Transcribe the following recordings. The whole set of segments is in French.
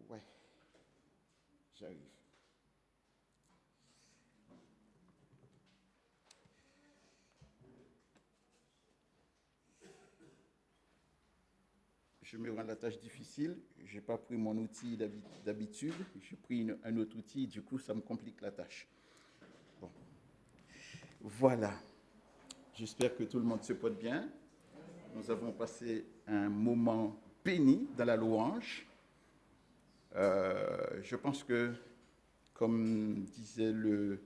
Ouais, j'arrive. Je me rends la tâche difficile. Je n'ai pas pris mon outil d'habitude. J'ai pris un autre outil. Du coup, ça me complique la tâche. Bon. Voilà. J'espère que tout le monde se porte bien. Nous avons passé un moment béni dans la louange. Je pense que, comme disait le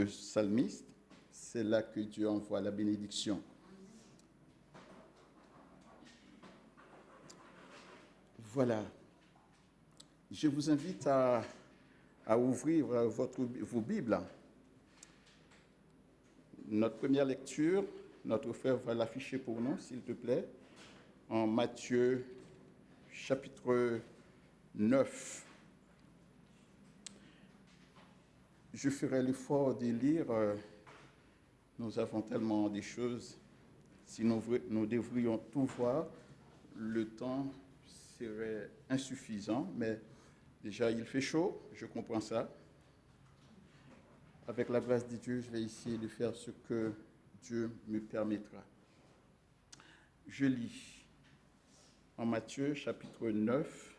psalmiste, c'est là que Dieu envoie la bénédiction. Voilà. Je vous invite à ouvrir vos Bibles. Notre première lecture, notre frère va l'afficher pour nous, s'il te plaît, en Matthieu chapitre 9. Je ferai l'effort de lire. Nous avons tellement de choses. Si nous devrions tout voir, le temps serait insuffisant, mais déjà il fait chaud, je comprends ça. Avec la grâce de Dieu, je vais essayer de faire ce que Dieu me permettra. Je lis en Matthieu chapitre 9.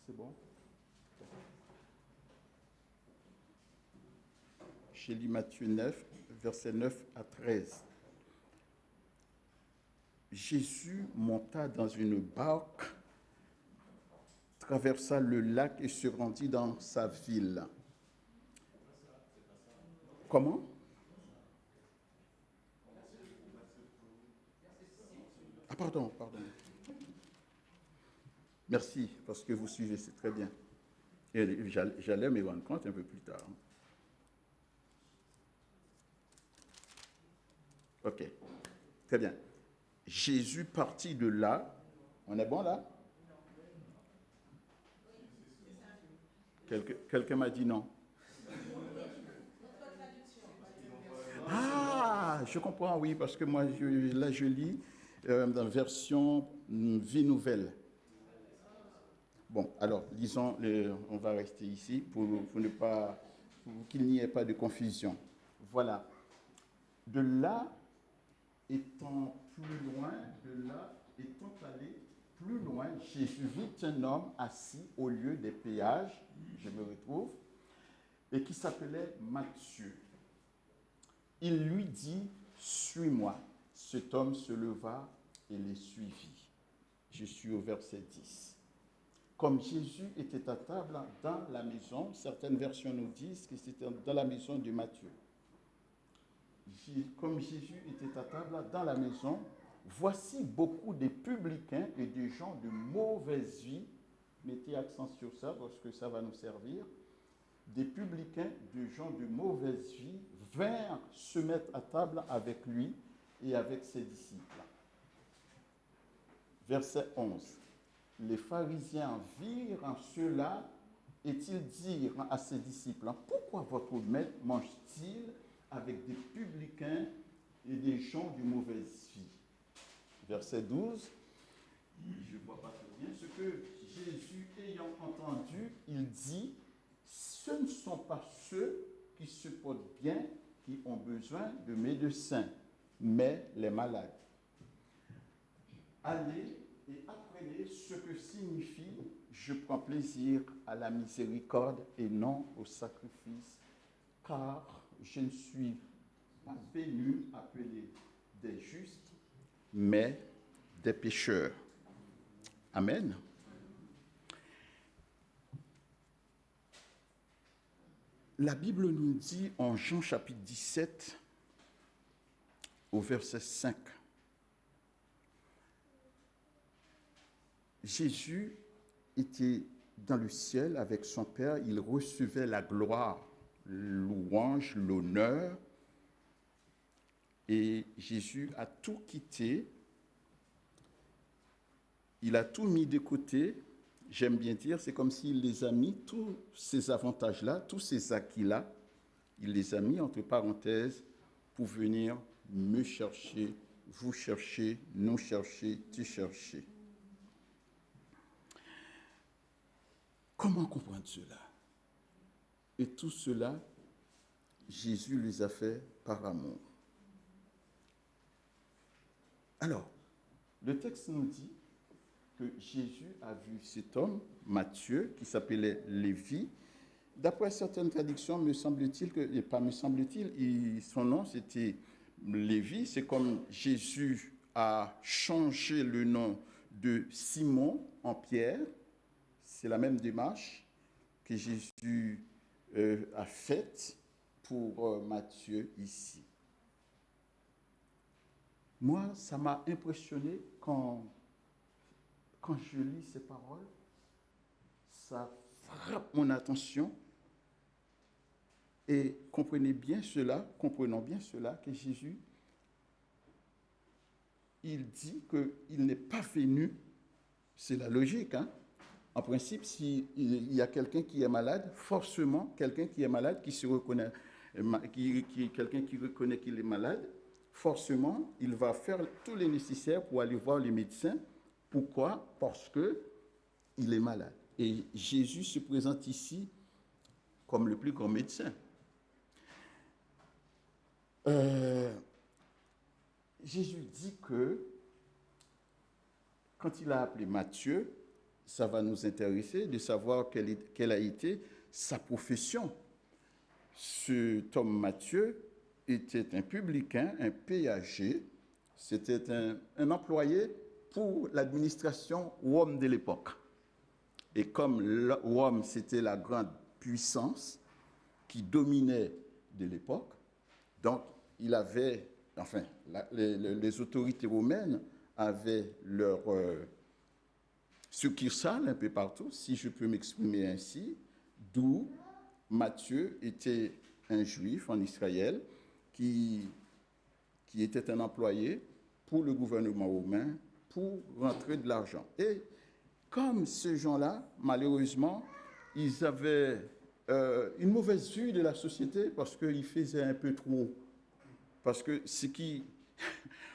C'est bon? Je lis Matthieu 9, versets 9 à 13. Jésus monta dans une barque, traversa le lac et se rendit dans sa ville. Comment? Ah, pardon. Merci, parce que vous suivez, c'est très bien. Et j'allais me rendre compte un peu plus tard. Ok, très bien. Jésus partit de là. On est bon là? Quelqu'un m'a dit non. Ah, je comprends, oui, parce que moi, là, je lis dans la version Vie Nouvelle. Bon, alors, lisons, on va rester ici pour ne pas, pour qu'il n'y ait pas de confusion. Voilà. De là, étant allé plus loin, Jésus vit un homme assis au lieu des péages, je me retrouve, et qui s'appelait Matthieu. Il lui dit, suis-moi. Cet homme se leva et les suivit. Je suis au verset 10. Comme Jésus était à table dans la maison, certaines versions nous disent que c'était dans la maison de Matthieu. Comme Jésus était à table dans la maison, voici beaucoup de publicains et de gens de mauvaise vie, mettez accent sur ça parce que ça va nous servir, des publicains, de gens de mauvaise vie, vinrent se mettre à table avec lui et avec ses disciples. Verset 11. Les pharisiens virent cela et ils dirent à ses disciples, pourquoi votre maître mange-t-il avec des publicains et des gens de mauvaise vie? Verset 12. Je ne vois pas très bien. Ce que Jésus ayant entendu, il dit, ce ne sont pas ceux qui se portent bien qui ont besoin de médecins, mais les malades. Allez et apprenez ce que signifie « je prends plaisir à la miséricorde et non au sacrifice, car je ne suis pas venu appeler des justes, mais des pécheurs. » Amen. La Bible nous dit en Jean chapitre 17, au verset 5, Jésus était dans le ciel avec son Père, il recevait la gloire, louange, l'honneur, et Jésus a tout quitté, il a tout mis de côté. J'aime bien dire, c'est comme s'il les a mis, tous ces avantages-là, tous ces acquis-là, il les a mis entre parenthèses pour venir me chercher, vous chercher, nous chercher, te chercher. Comment comprendre cela? Et tout cela, Jésus les a fait par amour. Alors, le texte nous dit que Jésus a vu cet homme, Matthieu, qui s'appelait Lévi. D'après certaines traductions, me semble-t-il, et pas me semble-t-il, son nom c'était Lévi. C'est comme Jésus a changé le nom de Simon en Pierre. C'est la même démarche que Jésus a faite pour Matthieu ici. Moi, ça m'a impressionné quand je lis ces paroles. Ça frappe mon attention. Et comprenons bien cela, que Jésus, il dit qu'il n'est pas venu, c'est la logique, hein? En principe, s'il y a quelqu'un qui est malade, forcément, quelqu'un qui est malade, qui se reconnaît, quelqu'un qui reconnaît qu'il est malade, forcément, il va faire tout le nécessaire pour aller voir les médecins. Pourquoi? Parce qu'il est malade. Et Jésus se présente ici comme le plus grand médecin. Jésus dit que quand il a appelé Matthieu, ça va nous intéresser de savoir quelle a été sa profession. Cet homme Matthieu était un publicain, un péager, c'était un employé pour l'administration Rome de l'époque. Et comme Rome, c'était la grande puissance qui dominait de l'époque, donc il avait, enfin, les autorités romaines avaient leur succursale un peu partout, si je peux m'exprimer ainsi, d'où Matthieu était un juif en Israël qui était un employé pour le gouvernement romain pour rentrer de l'argent. Et comme ces gens-là, malheureusement, ils avaient une mauvaise vue de la société parce qu'ils faisaient un peu trop. Parce que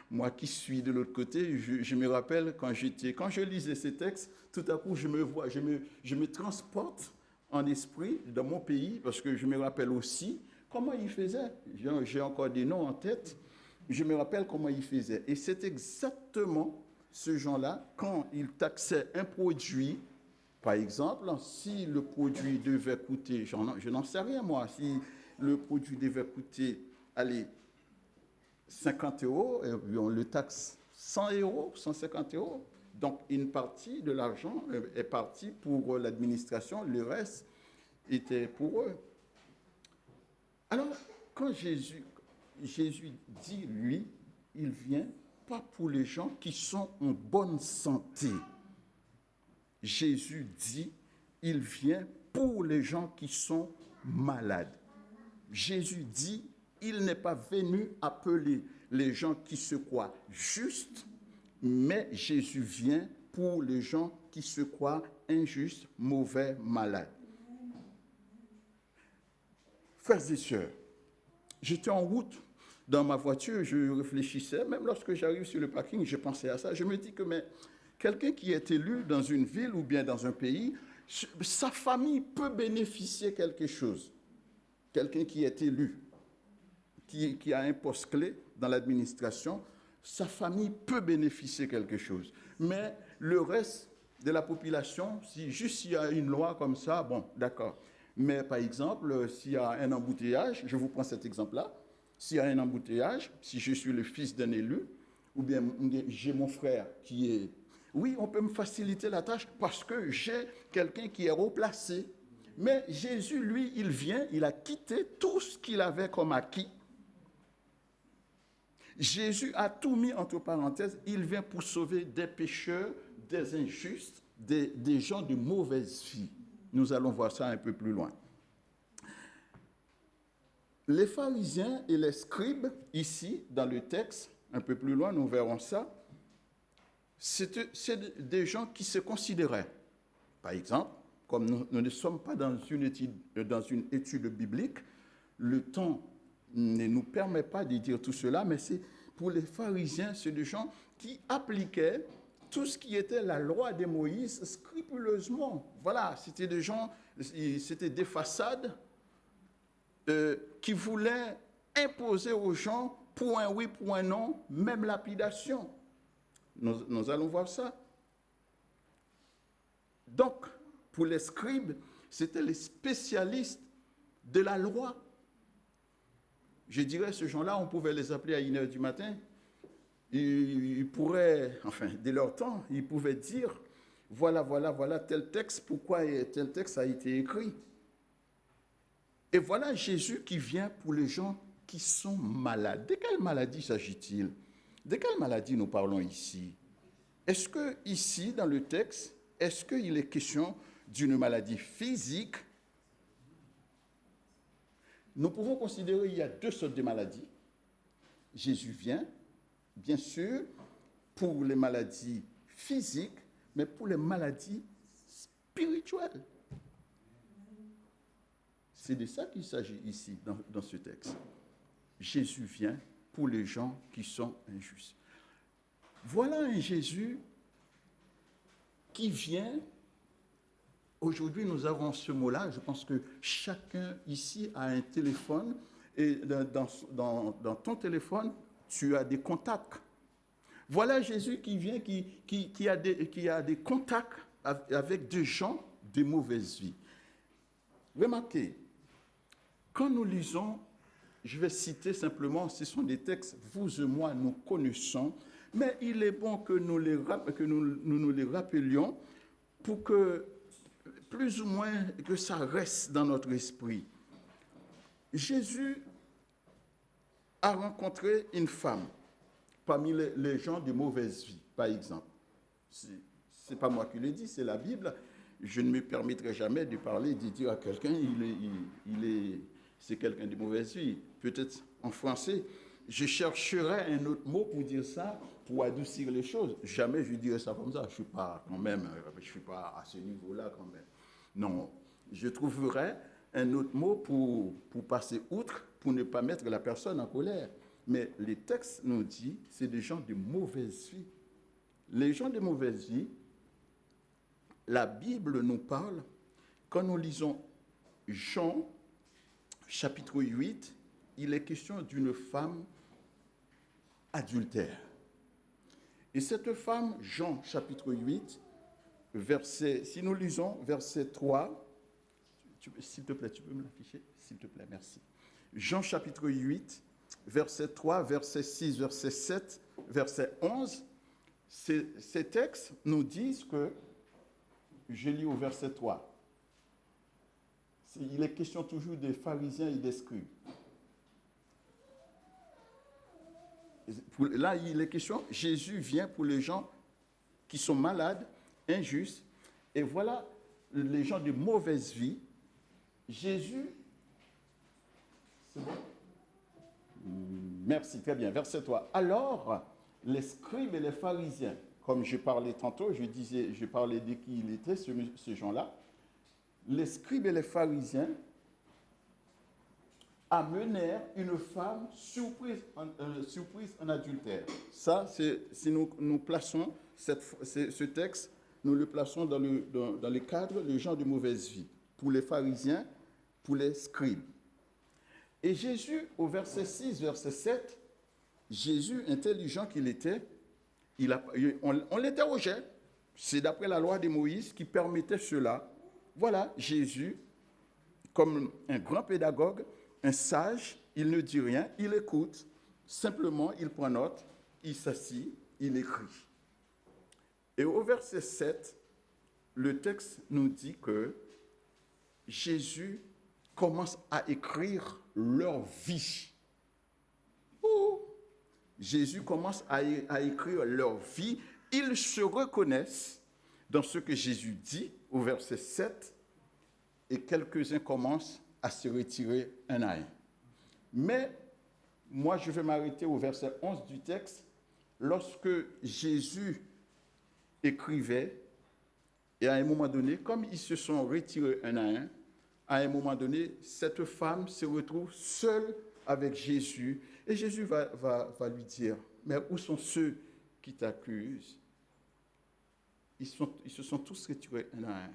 moi qui suis de l'autre côté, je me rappelle quand je lisais ces textes, tout à coup je me transporte en esprit dans mon pays parce que je me rappelle aussi comment ils faisaient. J'ai encore des noms en tête. Je me rappelle comment ils faisaient. Et c'est exactement ce genre-là, quand ils taxaient un produit, par exemple, si le produit devait coûter, je n'en sais rien moi, si le produit devait coûter, allez, 50 €, et on le taxe 100 €, 150 €. Donc, une partie de l'argent est partie pour l'administration, le reste était pour eux. Alors, quand Jésus dit, lui, il vient pas pour les gens qui sont en bonne santé. Jésus dit, il vient pour les gens qui sont malades. Jésus dit, il n'est pas venu appeler les gens qui se croient justes, mais Jésus vient pour les gens qui se croient injustes, mauvais, malades. Frères et sœurs, j'étais en route dans ma voiture, je réfléchissais, même lorsque j'arrive sur le parking, je pensais à ça. Je me dis que mais quelqu'un qui est élu dans une ville ou bien dans un pays, sa famille peut bénéficier quelque chose. Quelqu'un qui est élu, qui a un poste clé dans l'administration, sa famille peut bénéficier quelque chose. Mais le reste de la population, si juste il y a une loi comme ça, bon, d'accord. Mais par exemple, s'il y a un embouteillage, je vous prends cet exemple-là, s'il y a un embouteillage, si je suis le fils d'un élu, ou bien j'ai mon frère qui est... Oui, on peut me faciliter la tâche parce que j'ai quelqu'un qui est replacé. Mais Jésus, lui, il vient, il a quitté tout ce qu'il avait comme acquis. Jésus a tout mis entre parenthèses. Il vient pour sauver des pécheurs, des injustes, des gens de mauvaise vie. Nous allons voir ça un peu plus loin. Les pharisiens et les scribes, ici, dans le texte, un peu plus loin, nous verrons ça, c'est des gens qui se considéraient, par exemple, comme nous ne sommes pas dans une étude biblique, le temps ne nous permet pas de dire tout cela, mais c'est pour les pharisiens, c'est des gens qui appliquaient tout ce qui était la loi de Moïse scrupuleusement. Voilà, c'était des gens, c'était des façades qui voulaient imposer aux gens, pour un oui, pour un non, même lapidation. Nous allons voir ça. Donc, pour les scribes, c'était les spécialistes de la loi. Je dirais, ces gens-là, on pouvait les appeler à 1h du matin. Ils pourraient, enfin, dès leur temps, ils pouvaient dire, voilà tel texte, pourquoi tel texte a été écrit. Et voilà Jésus qui vient pour les gens qui sont malades. De quelle maladie s'agit-il? De quelle maladie nous parlons ici? Est-ce que ici, dans le texte, est-ce qu'il est question d'une maladie physique? Nous pouvons considérer qu'il y a deux sortes de maladies. Jésus vient, bien sûr, pour les maladies physiques, mais pour les maladies spirituelles. C'est de ça qu'il s'agit ici, dans ce texte. Jésus vient pour les gens qui sont injustes. Voilà un Jésus qui vient. Aujourd'hui, nous avons ce mot-là. Je pense que chacun ici a un téléphone. Et dans ton téléphone, tu as des contacts. Voilà Jésus qui vient, qui a des contacts avec des gens de mauvaise vie. Remarquez, quand nous lisons, je vais citer simplement, ce sont des textes, vous et moi, nous connaissons, mais il est bon que nous les rappelions pour que, plus ou moins, que ça reste dans notre esprit. Jésus a rencontré une femme parmi les gens de mauvaise vie, par exemple. Ce n'est pas moi qui le dis, c'est la Bible. Je ne me permettrai jamais de parler, de dire à quelqu'un, c'est quelqu'un de mauvaise vie. Peut-être en français, je chercherai un autre mot pour dire ça, pour adoucir les choses. Jamais je dirais ça comme ça. Je ne suis pas à ce niveau-là quand même. Non, je trouverai un autre mot pour passer outre, pour ne pas mettre la personne en colère. Mais les textes nous disent, c'est des gens de mauvaise vie. Les gens de mauvaise vie, la Bible nous parle, quand nous lisons Jean, chapitre 8, il est question d'une femme adultère. Et cette femme, Jean, chapitre 8, si nous lisons verset 3, s'il te plaît, tu peux me l'afficher? S'il te plaît, merci. Jean, chapitre 8, verset 3, verset 6, verset 7, verset 11, ces textes nous disent que, je lis au verset 3, il est question toujours des pharisiens et des scribes. Là, il est question, Jésus vient pour les gens qui sont malades, injustes, et voilà les gens de mauvaise vie. Jésus, c'est bon? Merci, très bien, verset 3. Alors, les scribes et les pharisiens, comme je parlais tantôt, je parlais de qui il était, ces gens-là, les scribes et les pharisiens amenèrent une femme surprise en adultère. Ça, si nous plaçons ce texte, nous le plaçons dans le cadre des gens de mauvaise vie, pour les pharisiens, pour les scribes. Et Jésus, au verset 6, verset 7, Jésus, intelligent qu'il était, on l'interrogeait. C'est d'après la loi de Moïse qui permettait cela. Voilà, Jésus, comme un grand pédagogue, un sage, il ne dit rien, il écoute, simplement il prend note, il s'assit, il écrit. Et au verset 7, le texte nous dit que Jésus commence à écrire leur vie. Jésus commence à écrire leur vie. Ils se reconnaissent dans ce que Jésus dit au verset 7 et quelques-uns commencent à se retirer un à un. Mais moi, je vais m'arrêter au verset 11 du texte. Lorsque Jésus écrivait, et à un moment donné, comme ils se sont retirés un à un, à un moment donné, cette femme se retrouve seule avec Jésus. Et Jésus va lui dire, mais où sont ceux qui t'accusent? Ils se sont tous retirés un à un.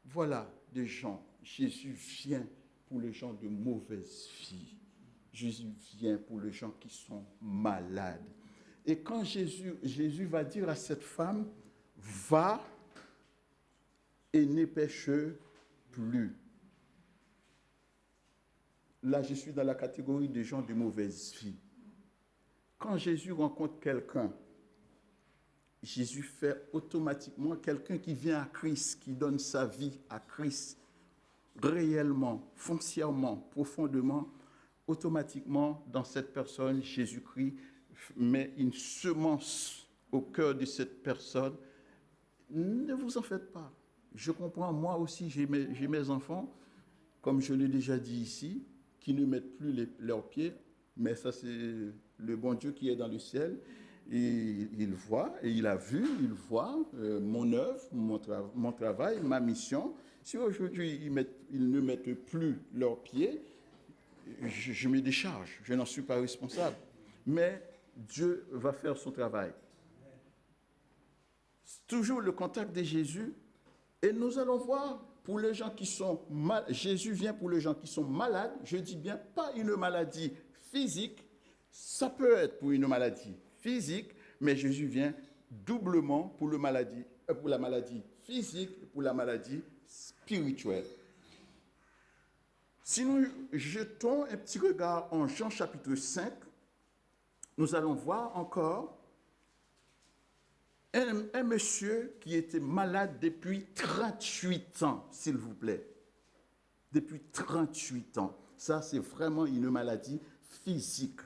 Voilà des gens. Jésus vient pour les gens de mauvaise vie. Jésus vient pour les gens qui sont malades. Et quand Jésus va dire à cette femme, va et ne pêche plus. Là, je suis dans la catégorie des gens de mauvaise vie. Quand Jésus rencontre quelqu'un, Jésus fait automatiquement quelqu'un qui vient à Christ, qui donne sa vie à Christ, réellement, foncièrement, profondément, automatiquement, dans cette personne, Jésus-Christ met une semence au cœur de cette personne. Ne vous en faites pas. Je comprends, moi aussi, j'ai mes enfants, comme je l'ai déjà dit ici, qui ne mettent plus leurs pieds, mais ça c'est le bon Dieu qui est dans le ciel, et il voit, et il a vu, il voit mon œuvre, mon travail, ma mission. Si aujourd'hui ils ne mettent plus leurs pieds, je me décharge, je n'en suis pas responsable. Mais Dieu va faire son travail. C'est toujours le contact de Jésus, et nous allons voir pour les gens qui sont malades. Jésus vient pour les gens qui sont malades, je dis bien pas une maladie physique, ça peut être pour une maladie physique, mais Jésus vient doublement pour la maladie physique et pour la maladie spirituelle. Si nous jetons un petit regard en Jean chapitre 5, nous allons voir encore un monsieur qui était malade depuis 38 ans, s'il vous plaît. Depuis 38 ans. Ça, c'est vraiment une maladie physique.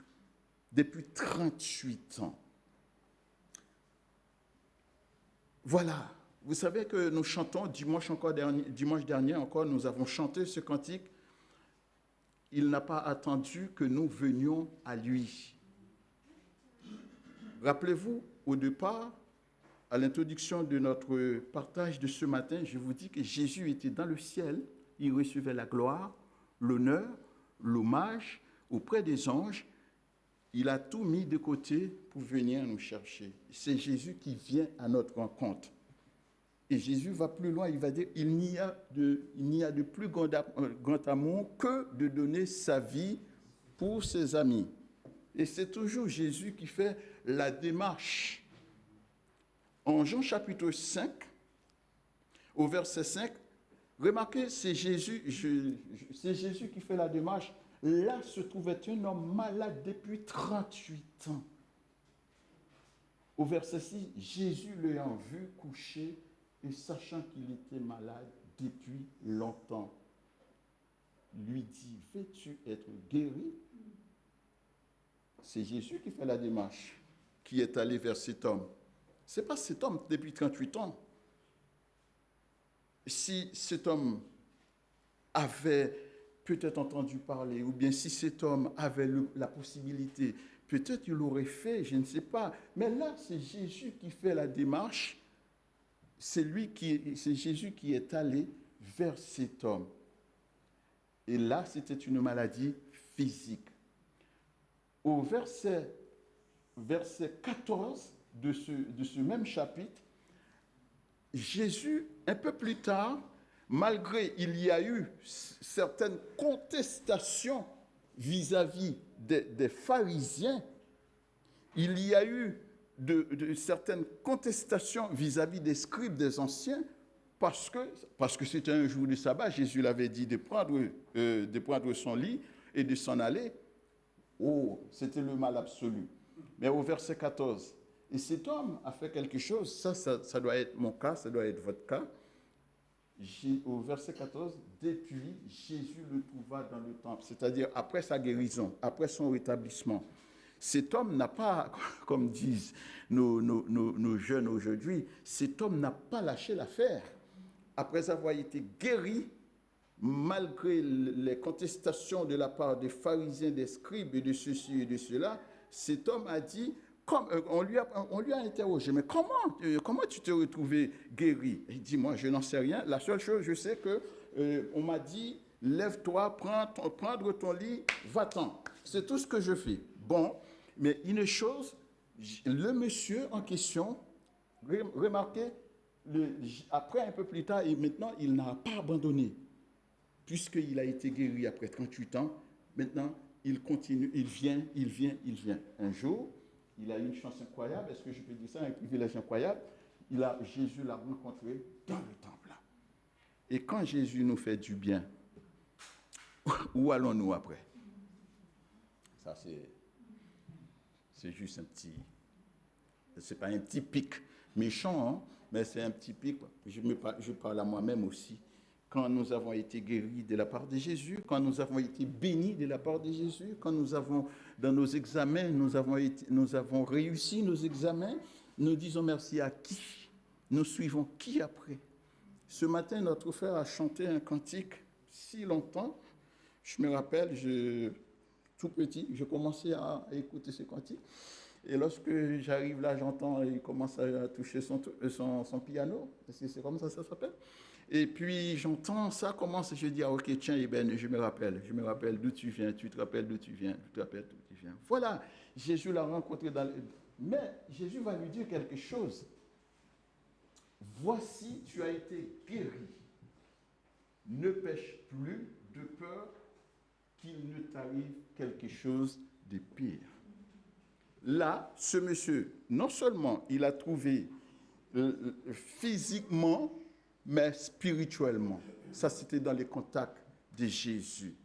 Depuis 38 ans. Voilà. Vous savez que nous chantons, dimanche dernier encore, nous avons chanté ce cantique. Il n'a pas attendu que nous venions à lui. Rappelez-vous, au départ, à l'introduction de notre partage de ce matin, je vous dis que Jésus était dans le ciel, il recevait la gloire, l'honneur, l'hommage auprès des anges. Il a tout mis de côté pour venir nous chercher. C'est Jésus qui vient à notre rencontre. Et Jésus va plus loin, il va dire, il n'y a de plus grand amour que de donner sa vie pour ses amis. Et c'est toujours Jésus qui fait la démarche. En Jean chapitre 5, au verset 5, remarquez, c'est Jésus qui fait la démarche. Là se trouvait un homme malade depuis 38 ans. Au verset 6, Jésus l'ayant vu couché et sachant qu'il était malade depuis longtemps, lui dit, veux-tu être guéri? C'est Jésus qui fait la démarche, qui est allé vers cet homme. Ce n'est pas cet homme depuis 38 ans. Si cet homme avait peut-être entendu parler, ou bien si cet homme avait la possibilité, peut-être il l'aurait fait, je ne sais pas. Mais là, c'est Jésus qui fait la démarche. C'est Jésus qui est allé vers cet homme. Et là, c'était une maladie physique. Au verset 14 de ce même chapitre, Jésus, un peu plus tard, malgré il y a eu certaines contestations vis-à-vis des pharisiens, il y a eu de certaines contestations vis-à-vis des scribes, des anciens, parce que c'était un jour de sabbat, Jésus l'avait dit de prendre son lit et de s'en aller. Oh, c'était le mal absolu. Mais au verset 14, et cet homme a fait quelque chose, ça doit être mon cas, ça doit être votre cas. Au verset 14, depuis, Jésus le trouva dans le temple, c'est-à-dire après sa guérison, après son rétablissement. Cet homme n'a pas, comme disent nos jeunes aujourd'hui, cet homme n'a pas lâché l'affaire. Après avoir été guéri, malgré les contestations de la part des pharisiens, des scribes et de ceci et de cela, cet homme a dit, on lui a interrogé, mais comment tu t'es retrouvé guéri? Il dit, moi, je n'en sais rien. La seule chose, je sais que on m'a dit, lève-toi, prendre ton lit, va-t'en. C'est tout ce que je fais. Bon, mais une chose, le monsieur en question, remarquez, après un peu plus tard, et maintenant, il n'a pas abandonné. Puisqu'il a été guéri après 38 ans, maintenant, il continue, il vient. Un jour, il a eu une chance incroyable, est-ce que je peux dire ça, un privilège incroyable, Jésus l'a rencontré dans le temple. Et quand Jésus nous fait du bien, où allons-nous après? Ça, c'est juste un petit... C'est pas un petit pic méchant, hein, mais c'est un petit pic. Je parle à moi-même aussi. Quand nous avons été guéris de la part de Jésus, quand nous avons été bénis de la part de Jésus, quand nous avons, dans nos examens, nous avons réussi nos examens, nous disons merci à qui? Nous suivons qui après? Ce matin, notre frère a chanté un cantique si longtemps. Je me rappelle, tout petit, je commençais à écouter ce cantique. Et lorsque j'arrive là, j'entends, il commence à toucher son piano. C'est comme ça s'appelle. Et puis j'entends ça commence, je dis, ah, ok, tiens, Eben, je me rappelle d'où tu viens, tu te rappelles d'où tu viens, Voilà, Jésus l'a rencontré Mais Jésus va lui dire quelque chose. Voici, tu as été guéri. Ne pêche plus de peur qu'il ne t'arrive quelque chose de pire. Là, ce monsieur, non seulement il a trouvé physiquement, mais spirituellement. Ça, c'était dans les contacts de Jésus.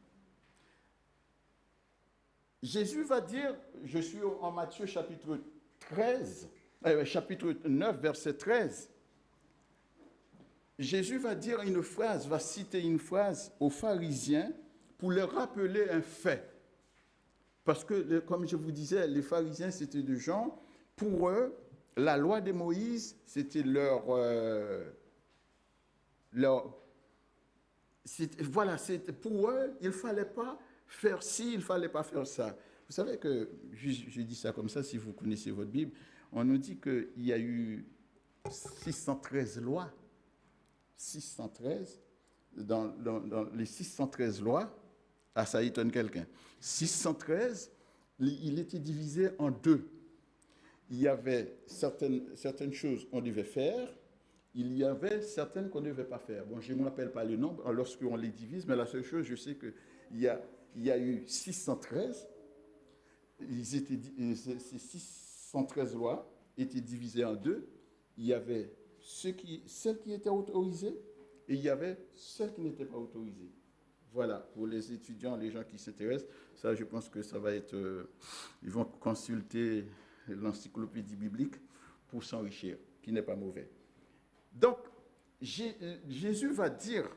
Jésus va dire, je suis en Matthieu chapitre 9, verset 13. Jésus va dire une phrase, va citer une phrase aux pharisiens pour leur rappeler un fait. Parce que, comme je vous disais, les pharisiens, c'était des gens, pour eux, la loi de Moïse, c'était pour eux, il ne fallait pas faire ci, il ne fallait pas faire ça. Vous savez que, je dis ça comme ça, si vous connaissez votre Bible, on nous dit qu'il y a eu 613 lois. 613, dans les 613 lois, ça étonne quelqu'un. 613, il était divisé en deux. Il y avait certaines choses qu'on devait faire, il y avait certaines qu'on ne devait pas faire. Bon, je ne me rappelle pas le nombre lorsqu'on les divise, mais la seule chose, je sais qu'il y a eu 613. Ces 613 lois étaient divisées en deux. Il y avait celles qui étaient autorisées et il y avait celles qui n'étaient pas autorisées. Voilà, pour les étudiants, les gens qui s'intéressent, ça, je pense que ça va être... ils vont consulter l'encyclopédie biblique pour s'enrichir, qui n'est pas mauvais. Donc, Jésus va dire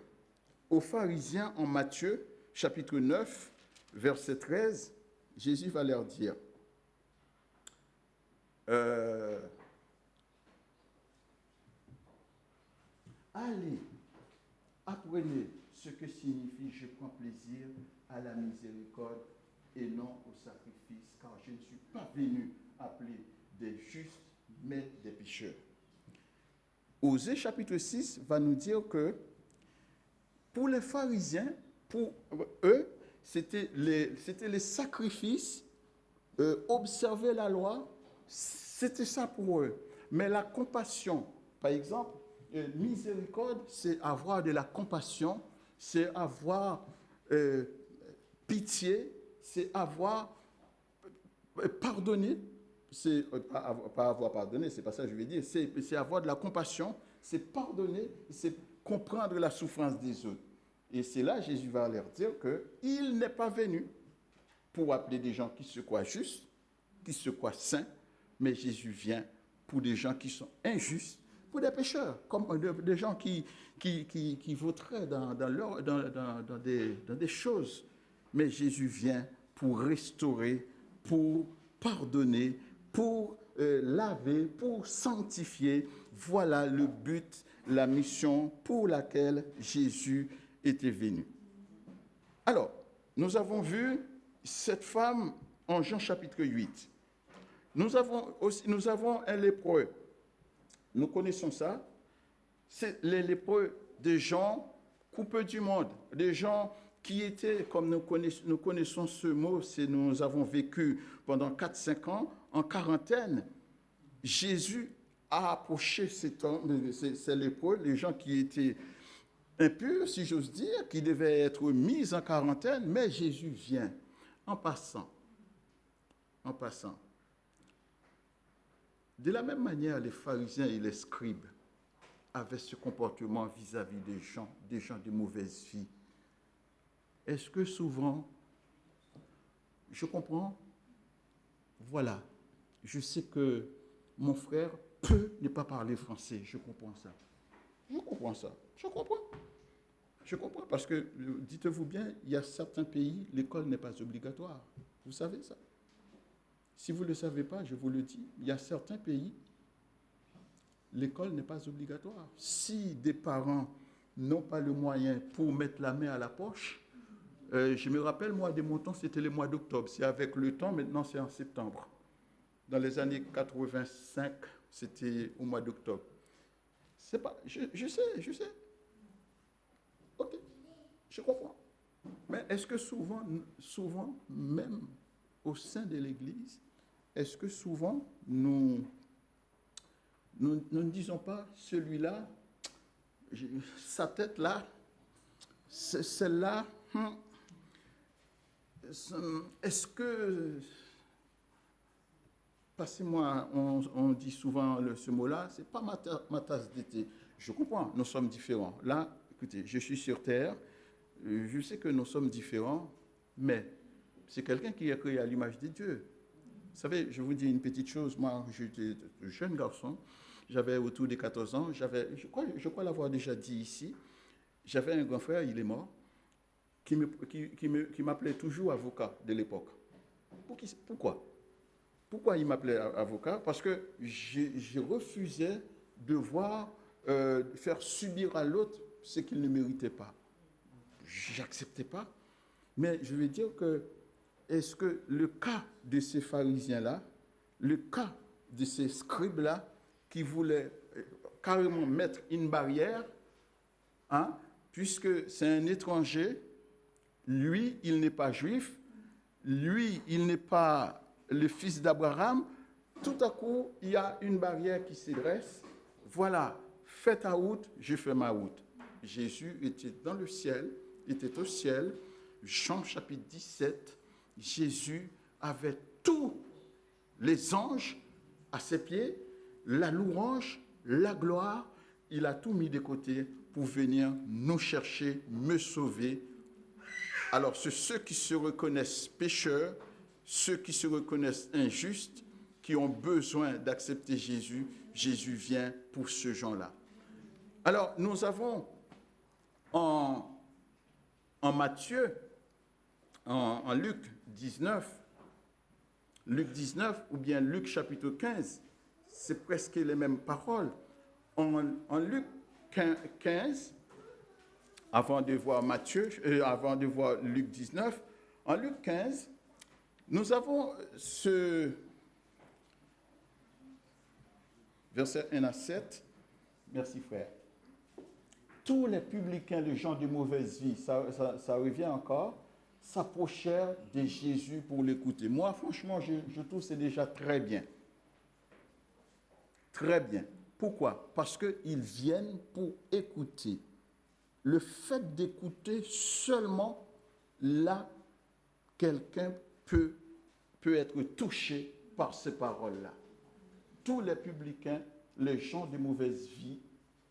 aux pharisiens en Matthieu, chapitre 9, verset 13, Jésus va leur dire, allez, apprenez ce que signifie je prends plaisir à la miséricorde et non au sacrifice, car je ne suis pas venu appeler des justes, mais des pécheurs. Osée chapitre 6 va nous dire que pour les pharisiens, pour eux, c'était les sacrifices, observer la loi, c'était ça pour eux. Mais la compassion, par exemple, miséricorde, c'est avoir de la compassion, c'est avoir pitié, c'est avoir pardonné. C'est pas avoir pardonné, c'est pas ça que je veux dire, c'est avoir de la compassion, c'est pardonner, c'est comprendre la souffrance des autres. Et c'est là Jésus va leur dire qu'il n'est pas venu pour appeler des gens qui se croient justes, qui se croient saints, mais Jésus vient pour des gens qui sont injustes, pour des pécheurs, comme des gens qui vautraient dans des choses. Mais Jésus vient pour restaurer, pour pardonner, pour laver, pour sanctifier. Voilà le but, la mission pour laquelle Jésus était venu. Alors, nous avons vu cette femme en Jean chapitre 8. Nous avons un lépreux. Nous connaissons ça. C'est les lépreux de Jean coupés du monde, des gens qui étaient, comme nous connaissons ce mot, nous avons vécu pendant 4-5 ans en quarantaine. Jésus a approché ces lépreux, les gens qui étaient impurs, si j'ose dire, qui devaient être mis en quarantaine, mais Jésus vient en passant. De la même manière, les pharisiens et les scribes avaient ce comportement vis-à-vis des gens de mauvaise vie. Est-ce que souvent, je comprends, voilà, je sais que mon frère peut ne pas parler français, je comprends ça. Je comprends parce que, dites-vous bien, il y a certains pays, l'école n'est pas obligatoire. Vous savez ça? Si vous ne le savez pas, je vous le dis, il y a certains pays, l'école n'est pas obligatoire. Si des parents n'ont pas le moyen pour mettre la main à la poche, je me rappelle, moi, de mon temps, c'était le mois d'octobre. C'est avec le temps, maintenant, c'est en septembre. Dans les années 85, c'était au mois d'octobre. C'est pas, je sais. Ok, je comprends. Mais est-ce que souvent, même au sein de l'Église, est-ce que souvent, nous ne disons pas, celui-là, sa tête là, celle-là, est-ce que, passez-moi, on dit souvent ce mot-là, c'est pas ma tasse d'été. Je comprends, nous sommes différents. Là, écoutez, je suis sur terre, je sais que nous sommes différents, mais c'est quelqu'un qui est créé à l'image de Dieu. Vous savez, je vous dis une petite chose, moi, j'étais un jeune garçon, j'avais autour de 14 ans, je crois l'avoir déjà dit ici, j'avais un grand frère, il est mort, qui m'appelait toujours avocat de l'époque. Pourquoi? Pourquoi il m'appelait avocat? Parce que je refusais de faire subir à l'autre ce qu'il ne méritait pas. J'acceptais pas. Mais je veux dire que, est-ce que le cas de ces pharisiens-là, le cas de ces scribes-là, qui voulaient carrément mettre une barrière, puisque c'est un étranger, lui, il n'est pas juif, lui, il n'est pas le fils d'Abraham, tout à coup, il y a une barrière qui se dresse. Voilà, fais ta route, je fais ma route. Jésus était dans le ciel, était au ciel. Jean chapitre 17, Jésus avait tous les anges à ses pieds, la louange, la gloire, il a tout mis de côté pour venir nous chercher, me sauver. Alors, c'est ceux qui se reconnaissent pécheurs, ceux qui se reconnaissent injustes, qui ont besoin d'accepter Jésus, Jésus vient pour ce gens-là. Alors, nous avons en Matthieu, en Luc 19, ou bien Luc chapitre 15, c'est presque les mêmes paroles. En Luc 15, avant de voir avant de voir Luc 19, en Luc 15, nous avons ce verset 1 à 7. Merci frère. Tous les publicains, les gens de mauvaise vie, ça revient encore, s'approchèrent de Jésus pour l'écouter. Moi, franchement, je trouve que c'est déjà très bien. Très bien. Pourquoi? Parce qu'ils viennent pour écouter. Le fait d'écouter seulement, là, quelqu'un peut être touché par ces paroles-là. Tous les publicains, les gens de mauvaise vie,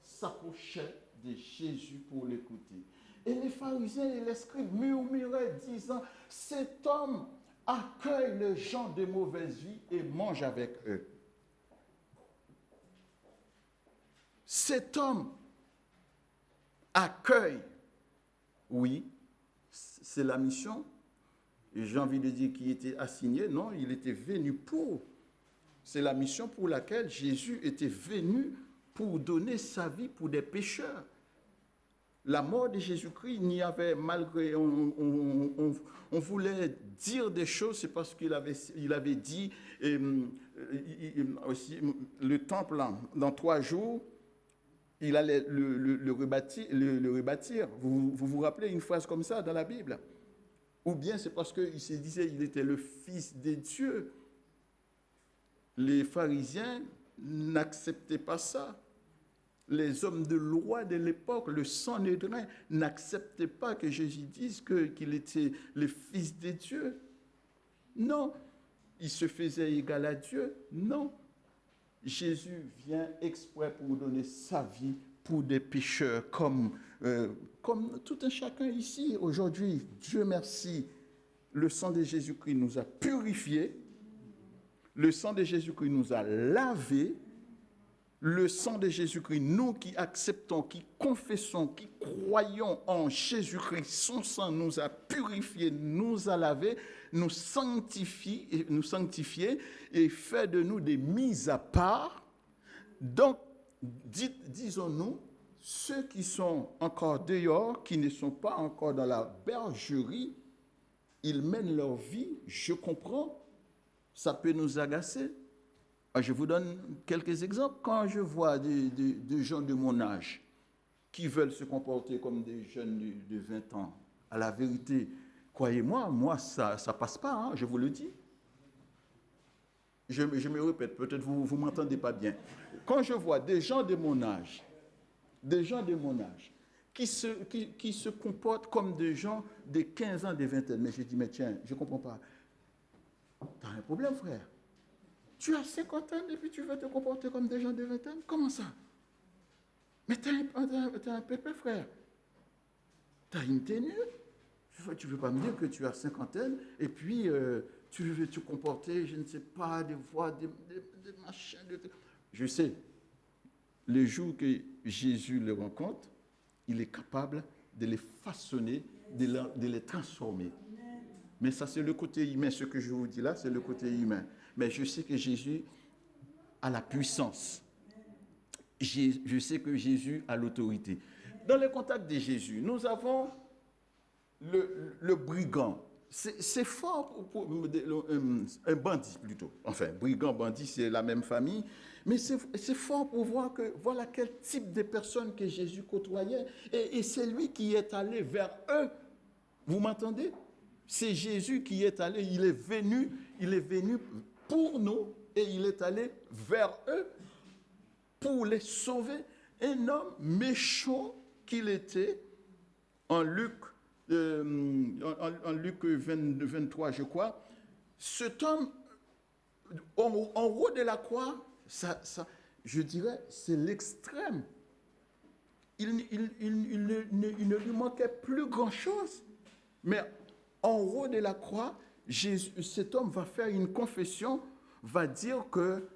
s'approchaient de Jésus pour l'écouter. Et les pharisiens et les scribes murmuraient, disant, cet homme accueille les gens de mauvaise vie et mange avec eux. Cet homme accueille, oui, c'est la mission, et j'ai envie de dire qu'il était assigné, non, il était venu pour. C'est la mission pour laquelle Jésus était venu pour donner sa vie pour des pécheurs. La mort de Jésus-Christ, il y avait, malgré, on voulait dire des choses, c'est parce qu'il avait dit, aussi, le temple, dans 3 jours, il allait le rebâtir. Vous rappelez une phrase comme ça dans la Bible? Ou bien c'est parce qu'il se disait qu'il était le Fils des dieux. Les pharisiens n'acceptaient pas ça. Les hommes de loi de l'époque, le Sanhédrin, n'acceptaient pas que Jésus dise qu'il était le Fils des dieux. Non. Il se faisait égal à Dieu. Non. Jésus vient exprès pour donner sa vie pour des pécheurs comme tout un chacun ici. Aujourd'hui, Dieu merci, le sang de Jésus-Christ nous a purifiés. Le sang de Jésus-Christ nous a lavés. Le sang de Jésus-Christ, nous qui acceptons, qui confessons, qui croyons en Jésus-Christ, son sang nous a purifiés, nous a lavés, nous sanctifie et fait de nous des mises à part. Donc, disons-nous, ceux qui sont encore dehors, qui ne sont pas encore dans la bergerie, ils mènent leur vie, je comprends, ça peut nous agacer. Je vous donne quelques exemples. Quand je vois des gens de mon âge qui veulent se comporter comme des jeunes de 20 ans, à la vérité, croyez-moi, ça ne passe pas, hein, je vous le dis. Je me répète, peut-être vous ne m'entendez pas bien. Quand je vois des gens de mon âge, qui se comportent comme des gens de 15 ans, de 20 ans, mais je dis, mais tiens, je ne comprends pas. Tu as un problème, frère. Tu as 50 ans et puis tu veux te comporter comme des gens de 20 ans? Comment ça? Mais tu as un pépé, frère. Tu as une tenue. Tu ne veux pas me dire que tu as 50 ans et puis tu veux te comporter, je ne sais pas, des voix, des machins. Je sais, le jour que Jésus les rencontre, il est capable de les façonner, de les transformer. Mais ça, c'est le côté humain. Ce que je vous dis là, c'est le côté humain. Mais je sais que Jésus a la puissance. Je sais que Jésus a l'autorité. Dans le contact de Jésus, nous avons le brigand. C'est fort pour un bandit plutôt. Enfin, brigand, bandit, c'est la même famille. Mais c'est fort pour voir que voilà quel type de personnes que Jésus côtoyait. Et c'est lui qui est allé vers eux. Vous m'entendez? C'est Jésus qui est allé, il est venu pour nous et il est allé vers eux pour les sauver. Un homme méchant qu'il était, en Luc 23, je crois, cet homme, en haut de la croix, ça, je dirais, c'est l'extrême. Il ne lui manquait plus grand-chose, mais en haut de la croix, cet homme va faire une confession, va dire que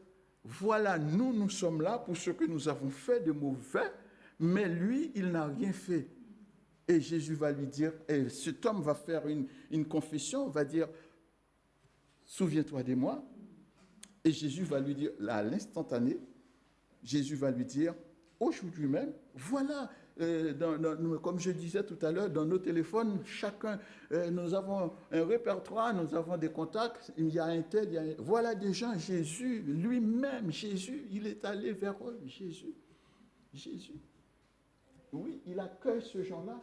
voilà, nous sommes là pour ce que nous avons fait de mauvais, mais lui, il n'a rien fait. Et Jésus va lui dire, et cet homme va faire une confession, va dire, souviens-toi de moi. Et Jésus va lui dire, là, à l'instantané, Jésus va lui dire, aujourd'hui même, voilà, comme je disais tout à l'heure, dans nos téléphones, chacun, nous avons un répertoire, nous avons des contacts, il y a un tel, voilà des gens, Jésus, lui-même, Jésus, il est allé vers eux, Jésus. Oui, il accueille ce gens-là.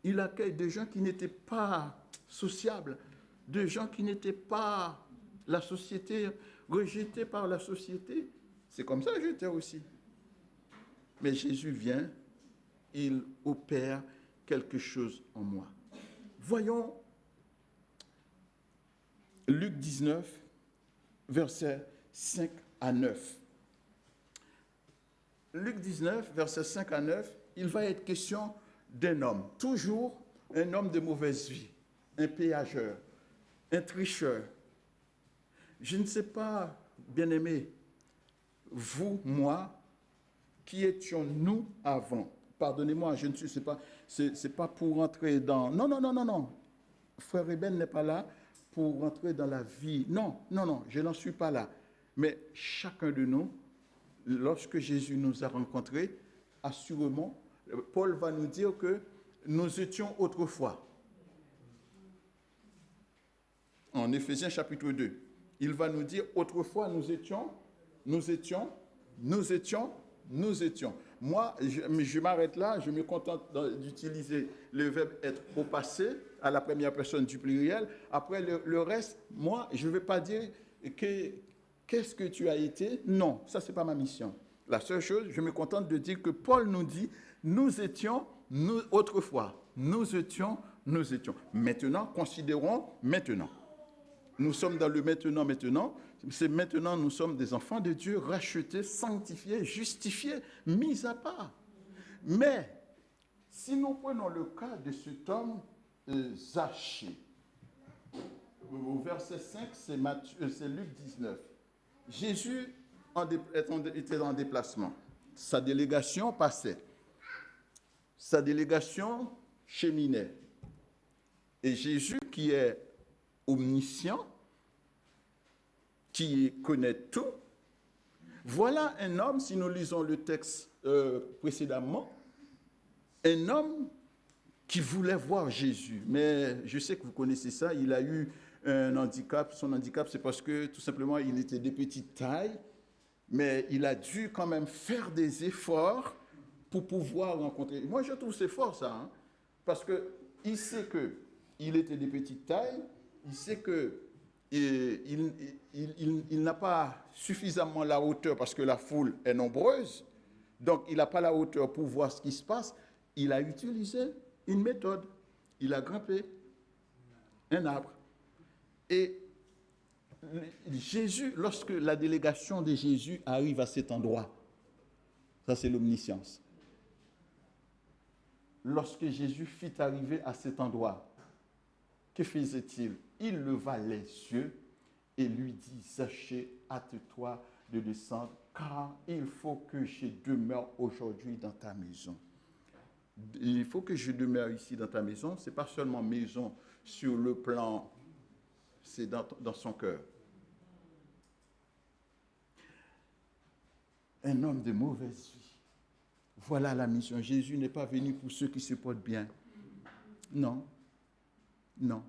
Il accueille des gens qui n'étaient pas sociables, des gens qui n'étaient pas la société, rejetés par la société. C'est comme ça que j'étais aussi. Mais Jésus vient, il opère quelque chose en moi. Voyons Luc 19, versets 5 à 9. Luc 19, versets 5 à 9, il va être question d'un homme, toujours un homme de mauvaise vie, un péageur, un tricheur. Je ne sais pas, bien-aimés, vous, moi, qui étions-nous avant? Pardonnez-moi, je ne sais pas, c'est pas pour rentrer dans... Non. Frère Eben n'est pas là pour rentrer dans la vie. Non, je n'en suis pas là. Mais chacun de nous, lorsque Jésus nous a rencontrés, assurément, Paul va nous dire que nous étions autrefois. En Éphésiens chapitre 2, il va nous dire autrefois nous étions. Moi, je m'arrête là, je me contente d'utiliser le verbe être au passé, à la première personne du pluriel. Après, le reste, moi, je ne vais pas dire qu'est-ce que tu as été. Non, ça, ce n'est pas ma mission. La seule chose, je me contente de dire que Paul nous dit, nous étions, nous, autrefois, nous étions. Maintenant, considérons maintenant. Nous sommes dans le maintenant. C'est maintenant, nous sommes des enfants de Dieu, rachetés, sanctifiés, justifiés, mis à part. Mais, si nous prenons le cas de cet homme Zachée, au verset 5, c'est Luc 19. Jésus était en déplacement. Sa délégation passait. Sa délégation cheminait. Et Jésus, qui est omniscient, qui connaît tout, voilà un homme, si nous lisons le texte précédemment, un homme qui voulait voir Jésus. Mais je sais que vous connaissez ça, il a eu un handicap. Son handicap, c'est parce que tout simplement, il était de petite taille, mais il a dû quand même faire des efforts pour pouvoir rencontrer. Moi, je trouve c'est fort ça, hein, parce qu'il sait qu'il était de petite taille, il sait que il n'a pas suffisamment la hauteur parce que la foule est nombreuse, donc il n'a pas la hauteur pour voir ce qui se passe. Il a utilisé une méthode. Il a grimpé un arbre. Et Jésus, lorsque la délégation de Jésus arrive à cet endroit, ça c'est l'omniscience. Lorsque Jésus fit arriver à cet endroit, que faisait-il? Il leva les yeux et lui dit, Zachée, hâte-toi de descendre, car il faut que je demeure aujourd'hui dans ta maison. Il faut que je demeure ici dans ta maison. Ce n'est pas seulement maison sur le plan, c'est dans son cœur. Un homme de mauvaise vie. Voilà la mission. Jésus n'est pas venu pour ceux qui se portent bien. Non. Non.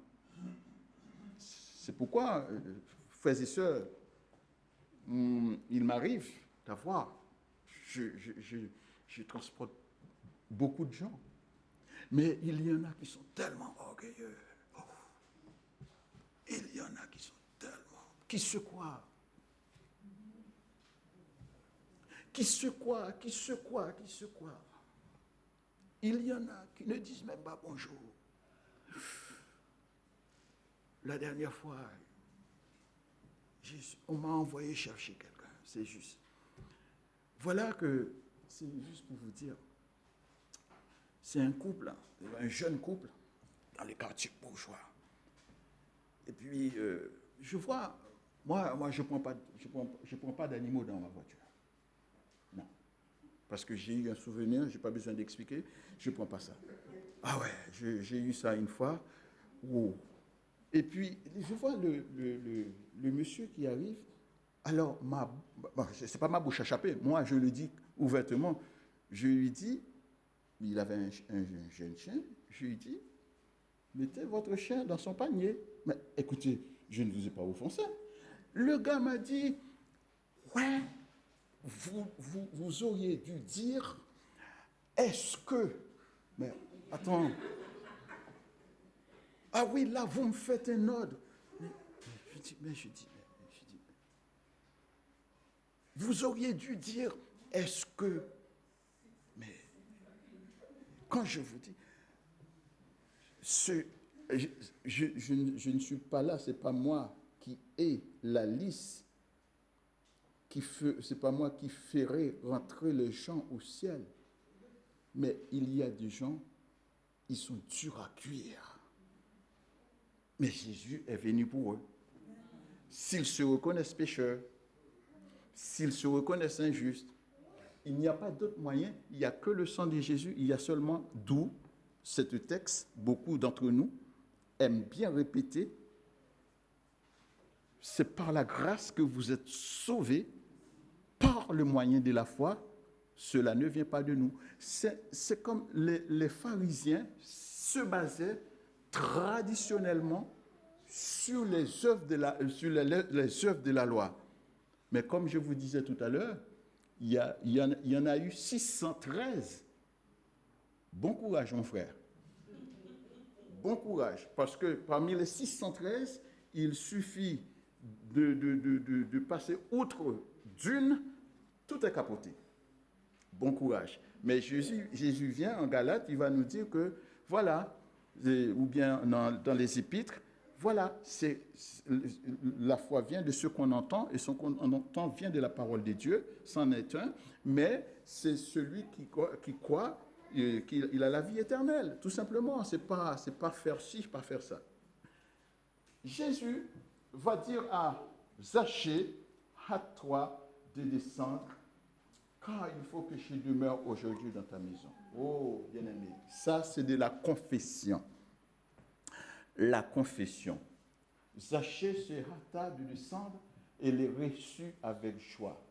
C'est pourquoi, frères et sœurs, il m'arrive d'avoir, je transporte beaucoup de gens, mais il y en a qui sont tellement orgueilleux. Oh. Il y en a qui sont tellement, qui se croient. Il y en a qui ne disent même pas bonjour. La dernière fois, on m'a envoyé chercher quelqu'un, c'est juste. Voilà que, c'est juste pour vous dire, c'est un couple, un jeune couple, dans les quartiers bourgeois. Et puis, je vois, moi je ne prends pas d'animaux dans ma voiture. Non. Parce que j'ai eu un souvenir, je n'ai pas besoin d'expliquer, je ne prends pas ça. Ah ouais, j'ai eu ça une fois. Wow. Et puis, je vois le monsieur qui arrive. Alors, ce n'est pas ma bouche à chaper. Moi, je le dis ouvertement. Je lui dis, il avait un jeune chien. Je lui dis, mettez votre chien dans son panier. Mais écoutez, je ne vous ai pas offensé. Le gars m'a dit, ouais, vous auriez dû dire, est-ce que... Mais attends... Ah oui, là, vous me faites un ordre. Je dis, vous auriez dû dire, est-ce que... Mais, quand je vous dis, je ne suis pas là, ce n'est pas moi qui ai la liste, ce n'est pas moi qui ferai rentrer les gens au ciel. Mais il y a des gens, ils sont durs à cuire. Mais Jésus est venu pour eux. S'ils se reconnaissent pécheurs, s'ils se reconnaissent injustes, il n'y a pas d'autre moyen, il n'y a que le sang de Jésus, il y a seulement, d'où ce texte, beaucoup d'entre nous aiment bien répéter, c'est par la grâce que vous êtes sauvés, par le moyen de la foi, cela ne vient pas de nous. C'est comme les pharisiens se basaient traditionnellement sur les œuvres de la loi. Mais comme je vous disais tout à l'heure, il y en a eu 613. Bon courage, mon frère. Bon courage, parce que parmi les 613, il suffit de passer outre d'une, tout est capoté. Bon courage. Mais Jésus vient en Galate, il va nous dire que, voilà, ou bien dans les épîtres, voilà, la foi vient de ce qu'on entend, et ce qu'on entend vient de la parole de Dieu, c'en est un, mais c'est celui qui croit qu'il a la vie éternelle, tout simplement. C'est pas faire ci, pas faire ça. Jésus va dire à Zachée, hâte-toi de descendre, car il faut que je demeure aujourd'hui dans ta maison. Oh, bien-aimé, ça c'est de la confession. La confession. Zachée se hâta de descendre et les reçut avec joie.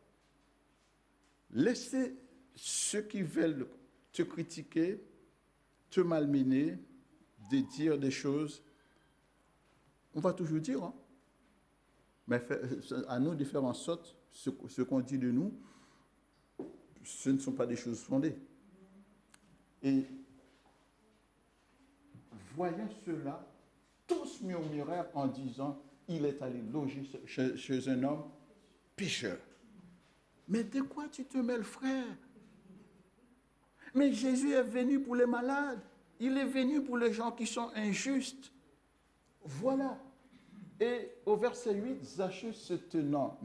Laissez ceux qui veulent te critiquer, te malmener, de dire des choses. On va toujours dire, hein? Mais à nous de faire en sorte, ce qu'on dit de nous, ce ne sont pas des choses fondées. Et voyant cela, tous murmurèrent en disant, il est allé loger chez un homme pécheur. Mais de quoi tu te mêles, frère? Mais Jésus est venu pour les malades. Il est venu pour les gens qui sont injustes. Voilà. Et au verset 8, Zachée se tenant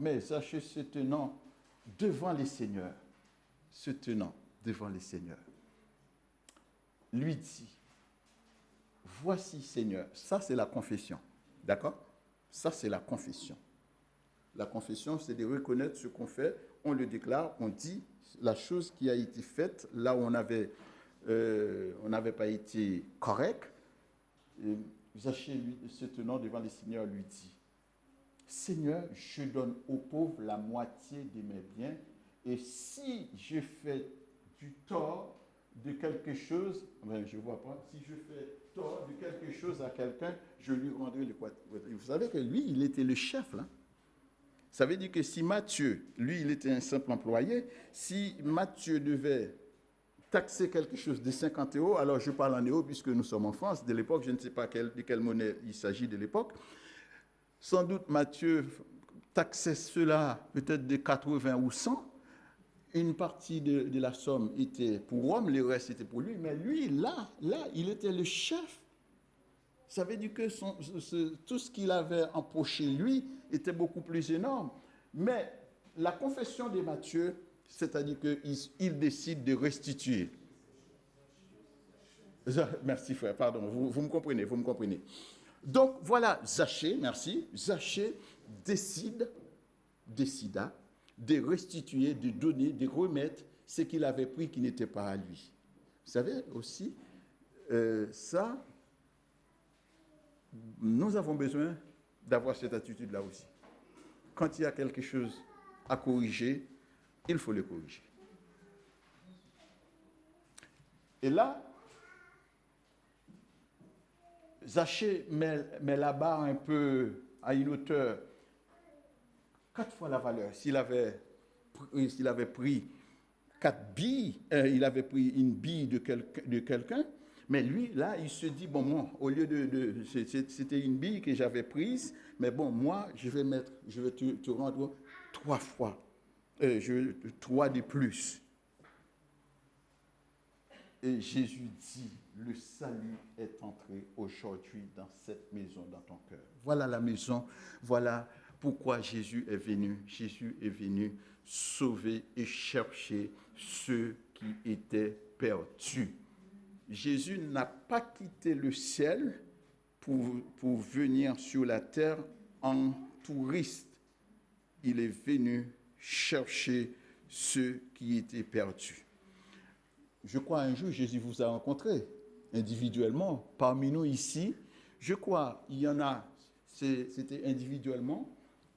devant les seigneurs, se tenant devant les seigneurs, lui dit, voici Seigneur, ça c'est la confession, d'accord? Ça c'est la confession. La confession, c'est de reconnaître ce qu'on fait, on le déclare, on dit la chose qui a été faite, là où on n'avait pas été correct. Zachée, se tenant devant les seigneurs, lui dit, Seigneur, je donne aux pauvres la moitié de mes biens, et si je fais du tort de quelque chose, je ne vois pas, si je fais tort de quelque chose à quelqu'un, je lui rendrai le quart. Vous savez que lui, il était le chef, là. Ça veut dire que si Matthieu, lui, il était un simple employé, si Matthieu devait taxer quelque chose de 50 €, alors je parle en euros puisque nous sommes en France, de l'époque, je ne sais pas de quelle monnaie il s'agit de l'époque, sans doute Matthieu taxait cela peut-être de 80 ou 100, une partie de la somme était pour Rome, le reste était pour lui, mais lui, là, il était le chef. Ça veut dire que tout ce qu'il avait empoché, lui, était beaucoup plus énorme. Mais la confession de Matthieu, c'est-à-dire qu'il décide de restituer. Merci frère, pardon, vous me comprenez. Donc voilà, Zachée décida de restituer, de donner, de remettre ce qu'il avait pris qui n'était pas à lui. Vous savez aussi, ça, nous avons besoin d'avoir cette attitude-là aussi. Quand il y a quelque chose à corriger, il faut le corriger. Et là, Zachée met la barre un peu à une hauteur 4 fois la valeur. S'il avait pris 4 billes, il avait pris une bille de quelqu'un, mais lui, là, il se dit, bon, moi, au lieu c'était une bille que j'avais prise, mais bon, moi, je vais te rendre 3 fois, 3 de plus. Et Jésus dit, le salut est entré aujourd'hui dans cette maison, dans ton cœur. Voilà la maison, voilà pourquoi Jésus est venu. Jésus est venu sauver et chercher ceux qui étaient perdus. Jésus n'a pas quitté le ciel pour venir sur la terre en touriste. Il est venu chercher ceux qui étaient perdus. Je crois un jour, Jésus vous a rencontré individuellement. Parmi nous ici, je crois, il y en a, c'était individuellement.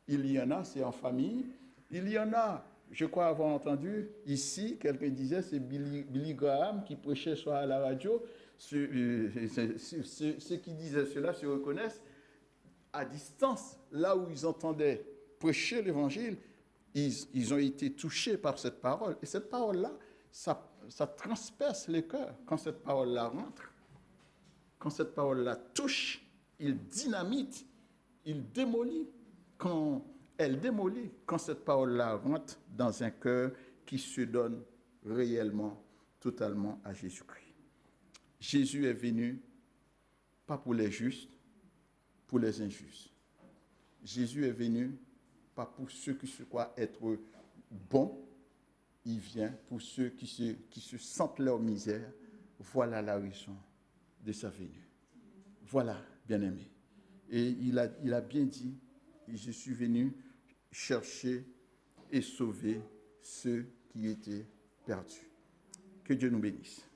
Il y en a, c'est en famille. Il y en a, je crois avoir entendu ici, quelqu'un disait, c'est Billy Graham qui prêchait soit à la radio. Ceux qui disaient cela se reconnaissent à distance, là où ils entendaient prêcher l'évangile. ils ont été touchés par cette parole. Et cette parole-là, ça transperce les cœurs. Quand cette parole-là rentre, quand cette parole-là touche, il dynamite, il démolit. Quand elle démolit, quand cette parole-là rentre dans un cœur qui se donne réellement, totalement à Jésus-Christ. Jésus est venu, pas pour les justes, pour les injustes. Jésus est venu, pas pour ceux qui se croient être bons, il vient pour ceux qui se sentent leur misère. Voilà la raison de sa venue. Voilà, bien-aimé. Et il a bien dit, je suis venu chercher et sauver ceux qui étaient perdus. Que Dieu nous bénisse.